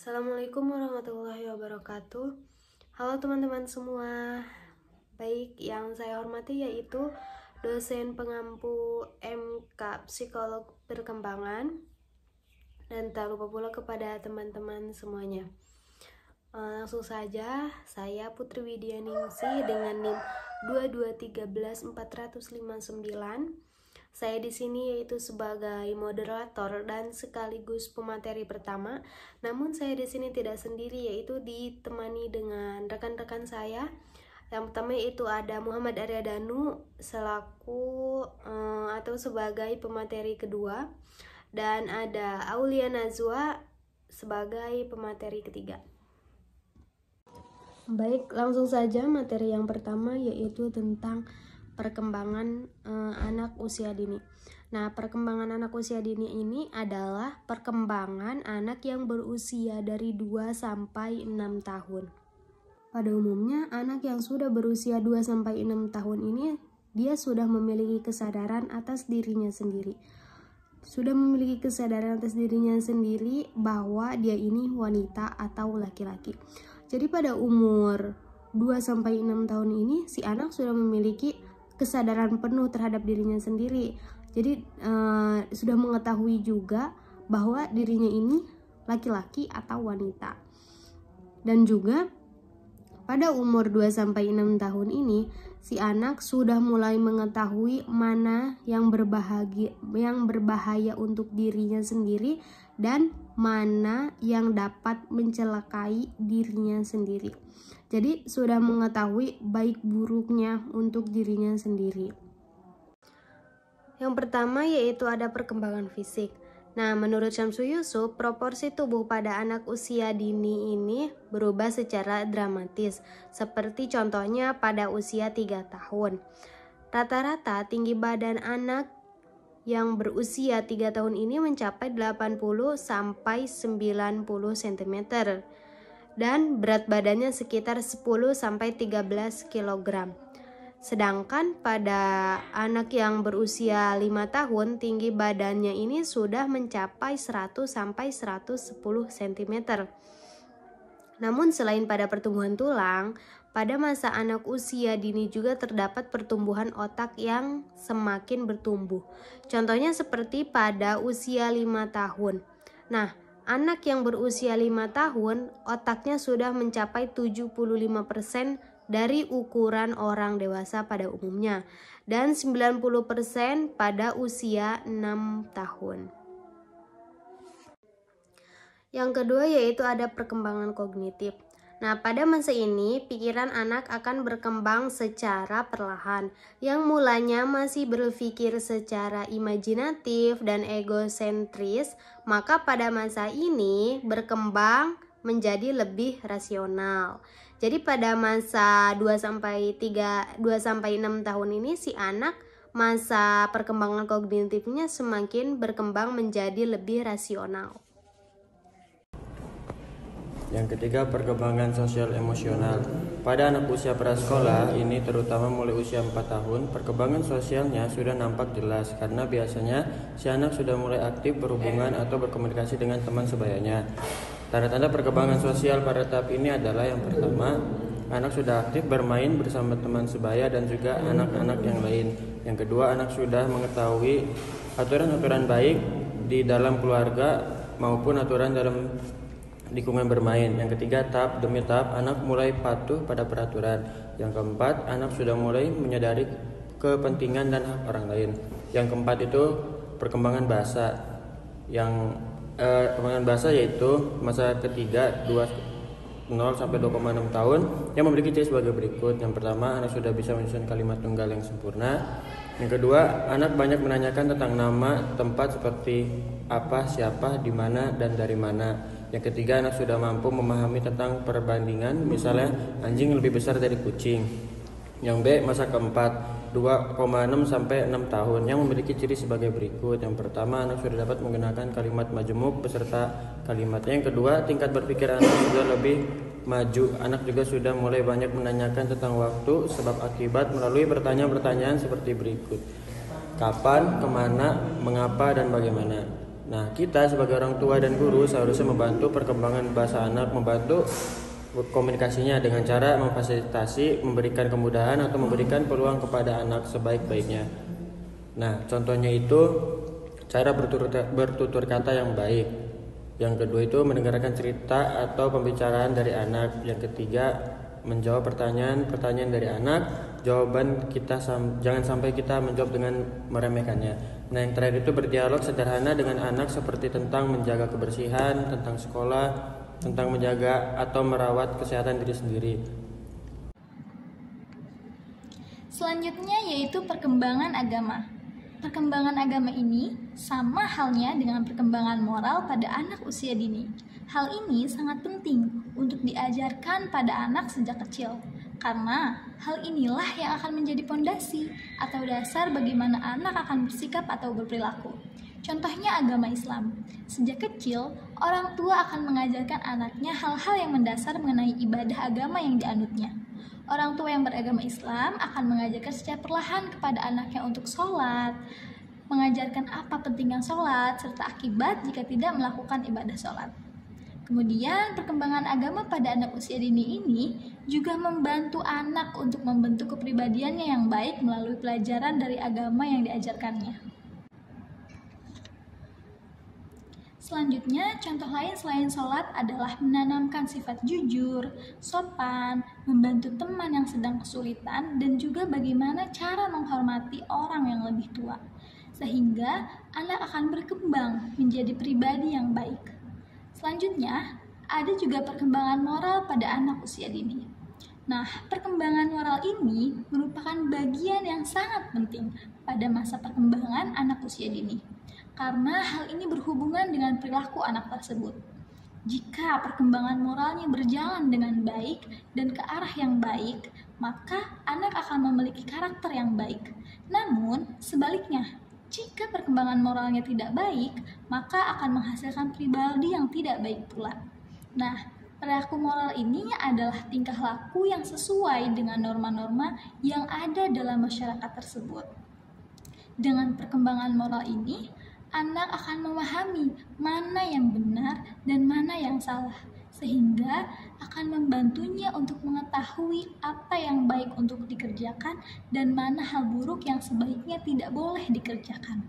Assalamualaikum warahmatullahi wabarakatuh. Halo teman-teman semua. Baik, yang saya hormati yaitu dosen pengampu MK Psikolog Perkembangan, dan tak lupa pula kepada teman-teman semuanya. Langsung saja, saya Putri Widianingsih dengan NIM 2213459. Saya di sini yaitu sebagai moderator dan sekaligus pemateri pertama. Namun saya di sini tidak sendiri, yaitu ditemani dengan rekan-rekan saya. Yang pertama yaitu ada Muhammad Aryadanu selaku atau sebagai pemateri kedua, dan ada Aulia Nazwa sebagai pemateri ketiga. Baik, langsung saja materi yang pertama yaitu tentang perkembangan anak usia dini. Nah, perkembangan anak usia dini ini adalah perkembangan anak yang berusia dari 2 sampai 6 tahun. Pada umumnya, anak yang sudah berusia 2 sampai 6 tahun ini dia sudah memiliki kesadaran atas dirinya sendiri. Sudah memiliki kesadaran atas dirinya sendiri bahwa dia ini wanita atau laki-laki. Jadi pada umur 2 sampai 6 tahun ini si anak sudah memiliki kesadaran penuh terhadap dirinya sendiri. Jadi sudah mengetahui juga bahwa dirinya ini laki-laki atau wanita. Dan juga pada umur 2 sampai 6 tahun ini si anak sudah mulai mengetahui mana yang berbahaya untuk dirinya sendiri dan mana yang dapat mencelakai dirinya sendiri. Jadi sudah mengetahui baik buruknya untuk dirinya sendiri. Yang pertama yaitu ada perkembangan fisik. Nah, menurut Syamsu Yusuf, proporsi tubuh pada anak usia dini ini berubah secara dramatis, seperti contohnya pada usia 3 tahun. Rata-rata tinggi badan anak yang berusia 3 tahun ini mencapai 80 sampai 90 cm. Dan berat badannya sekitar 10 sampai 13 kg. Sedangkan pada anak yang berusia 5 tahun, tinggi badannya ini sudah mencapai 100 sampai 110 cm. Namun selain pada pertumbuhan tulang, pada masa anak usia dini juga terdapat pertumbuhan otak yang semakin bertumbuh. Contohnya seperti pada usia 5 tahun. Nah, anak yang berusia 5 tahun, otaknya sudah mencapai 75% dari ukuran orang dewasa pada umumnya, dan 90% pada usia 6 tahun. Yang kedua yaitu ada perkembangan kognitif. Nah, pada masa ini, pikiran anak akan berkembang secara perlahan. Yang mulanya masih berpikir secara imajinatif dan egosentris, maka pada masa ini berkembang menjadi lebih rasional. Jadi pada masa 2 sampai 6 tahun ini si anak masa perkembangan kognitifnya semakin berkembang menjadi lebih rasional. Yang ketiga, perkembangan sosial emosional. Pada anak usia prasekolah ini, terutama mulai usia 4 tahun, perkembangan sosialnya sudah nampak jelas karena biasanya si anak sudah mulai aktif berhubungan atau berkomunikasi dengan teman sebayanya. Tanda-tanda perkembangan sosial pada tahap ini adalah yang pertama, anak sudah aktif bermain bersama teman sebaya dan juga anak-anak yang lain. Yang kedua, anak sudah mengetahui aturan-aturan baik di dalam keluarga maupun aturan dalam lingkungan bermain. Yang ketiga, tahap demi tahap anak mulai patuh pada peraturan. Yang keempat, anak sudah mulai menyadari kepentingan dan hak orang lain. Yang keempat itu perkembangan bahasa. Perkembangan bahasa yaitu masa ketiga 0 sampai 2,6 tahun yang memiliki ciri sebagai berikut. Yang pertama, anak sudah bisa menyusun kalimat tunggal yang sempurna. Yang kedua, anak banyak menanyakan tentang nama, tempat seperti apa, siapa, di mana, dan dari mana. Yang ketiga, anak sudah mampu memahami tentang perbandingan, misalnya anjing lebih besar dari kucing. Yang B, masa keempat 2,6 sampai 6 tahun yang memiliki ciri sebagai berikut. Yang pertama, anak sudah dapat menggunakan kalimat majemuk beserta kalimatnya. Yang kedua, tingkat berpikir anak sudah lebih maju. Anak juga sudah mulai banyak menanyakan tentang waktu, sebab akibat melalui pertanyaan-pertanyaan seperti berikut. Kapan, kemana, mengapa, dan bagaimana. Nah, kita sebagai orang tua dan guru seharusnya membantu perkembangan bahasa anak, membantu komunikasinya dengan cara memfasilitasi, memberikan kemudahan atau memberikan peluang kepada anak sebaik-baiknya. Nah, contohnya itu cara bertutur kata yang baik. Yang kedua itu mendengarkan cerita atau pembicaraan dari anak. Yang ketiga, menjawab pertanyaan dari anak. Jawaban kita jangan sampai kita menjawab dengan meremehkannya. Nah, yang terakhir itu berdialog sederhana dengan anak seperti tentang menjaga kebersihan, tentang sekolah, tentang menjaga atau merawat kesehatan diri sendiri. Selanjutnya yaitu perkembangan agama. Perkembangan agama ini sama halnya dengan perkembangan moral pada anak usia dini. Hal ini sangat penting untuk diajarkan pada anak sejak kecil, karena hal inilah yang akan menjadi pondasi atau dasar bagaimana anak akan bersikap atau berperilaku. Contohnya agama Islam. Sejak kecil, orang tua akan mengajarkan anaknya hal-hal yang mendasar mengenai ibadah agama yang dianutnya. Orang tua yang beragama Islam akan mengajarkan secara perlahan kepada anaknya untuk sholat, mengajarkan apa pentingnya sholat, serta akibat jika tidak melakukan ibadah sholat. Kemudian, perkembangan agama pada anak usia dini ini juga membantu anak untuk membentuk kepribadiannya yang baik melalui pelajaran dari agama yang diajarkannya. Selanjutnya, contoh lain selain sholat adalah menanamkan sifat jujur, sopan, membantu teman yang sedang kesulitan, dan juga bagaimana cara menghormati orang yang lebih tua, sehingga anak akan berkembang menjadi pribadi yang baik. Selanjutnya, ada juga perkembangan moral pada anak usia dini. Nah, perkembangan moral ini merupakan bagian yang sangat penting pada masa perkembangan anak usia dini, karena hal ini berhubungan dengan perilaku anak tersebut. Jika perkembangan moralnya berjalan dengan baik dan ke arah yang baik, maka anak akan memiliki karakter yang baik. Namun, sebaliknya, jika perkembangan moralnya tidak baik, maka akan menghasilkan pribadi yang tidak baik pula. Nah, perilaku moral ini adalah tingkah laku yang sesuai dengan norma-norma yang ada dalam masyarakat tersebut. Dengan perkembangan moral ini, anak akan memahami mana yang benar dan mana yang salah, sehingga akan membantunya untuk mengetahui apa yang baik untuk dikerjakan dan mana hal buruk yang sebaiknya tidak boleh dikerjakan.